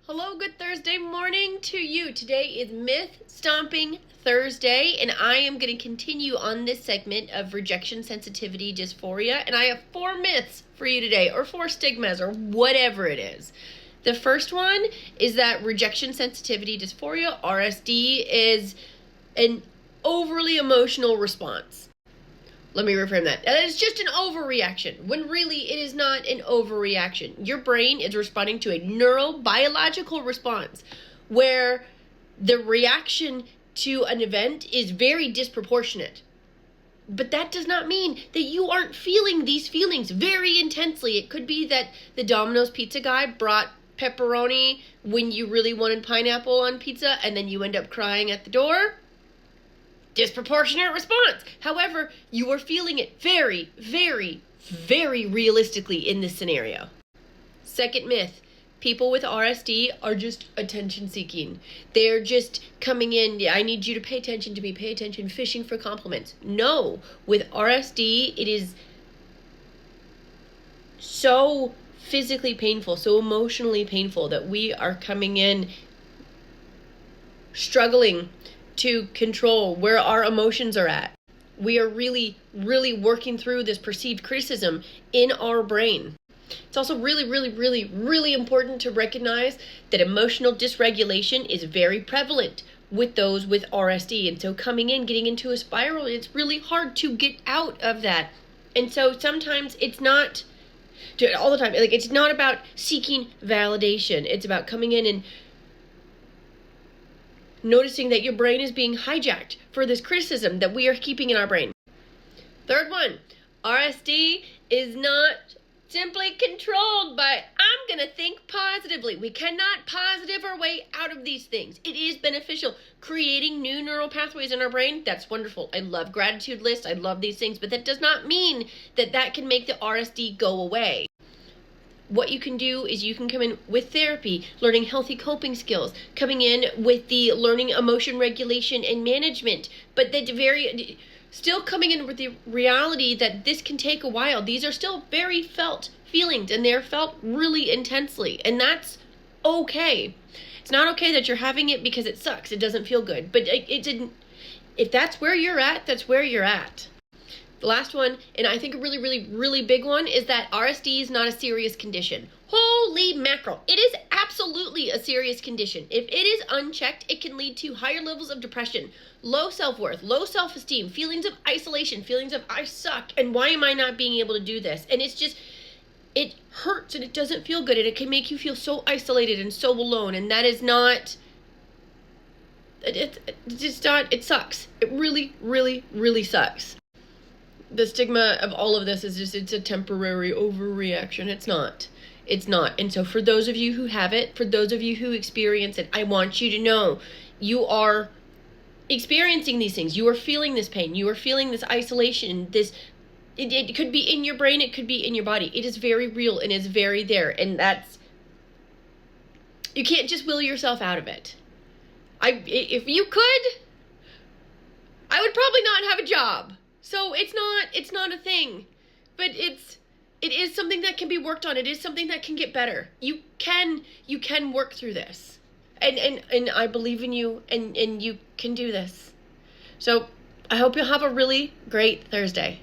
Hello, good Thursday morning to you. Today is Myth Stomping Thursday, and I am going to continue on this segment of rejection, sensitivity, dysphoria, and I have 4 myths for you today, or 4 stigmas, or whatever it is. The first one is that rejection, sensitivity, dysphoria, RSD, is an overly emotional response. Let me reframe that. It's just an overreaction, when really it is not an overreaction. Your brain is responding to a neurobiological response where the reaction to an event is very disproportionate. But that does not mean that you aren't feeling these feelings very intensely. It could be that the Domino's pizza guy brought pepperoni when you really wanted pineapple on pizza, and then you end up crying at the door. Disproportionate response. However, you are feeling it very, very, very realistically in this scenario. Second myth. People with RSD are just attention seeking. They're just coming in, I need you to pay attention to me, pay attention, fishing for compliments. No, with RSD, it is so physically painful, so emotionally painful that we are coming in struggling to control where our emotions are at. We are really, really working through this perceived criticism in our brain. It's also really, really, really, really important to recognize that emotional dysregulation is very prevalent with those with RSD. And so coming in, getting into a spiral, it's really hard to get out of that. And so sometimes it's not, all the time, it's not about seeking validation. It's about coming in and noticing that your brain is being hijacked for this criticism that we are keeping in our brain. Third one, RSD is not simply controlled by, I'm going to think positively. We cannot positive our way out of these things. It is beneficial. Creating new neural pathways in our brain, that's wonderful. I love gratitude lists. I love these things, but that does not mean that that can make the RSD go away. What you can do is you can come in with therapy, learning healthy coping skills, coming in with the learning emotion regulation and management, but still coming in with the reality that this can take a while. These are still very felt feelings, and they're felt really intensely, and that's okay. It's not okay that you're having it because it sucks. It doesn't feel good, but if that's where you're at, that's where you're at. The last one, and I think a really, really, really big one, is that RSD is not a serious condition. Holy mackerel. It is absolutely a serious condition. If it is unchecked, it can lead to higher levels of depression, low self-worth, low self-esteem, feelings of isolation, feelings of I suck, and why am I not being able to do this? And it's just, it hurts and it doesn't feel good, and it can make you feel so isolated and so alone, and that is not, it sucks. It really, really, really sucks. The stigma of all of this is just, it's a temporary overreaction. It's not. It's not. And so for those of you who have it, for those of you who experience it, I want you to know you are experiencing these things. You are feeling this pain. You are feeling this isolation. It could be in your brain. It could be in your body. It is very real and it's very there. And you can't just will yourself out of it. If you could, I would probably not have a job. So it's not a thing, but it is something that can be worked on. It is something that can get better. You can work through this, and I believe in you, and you can do this. So I hope you'll have a really great Thursday.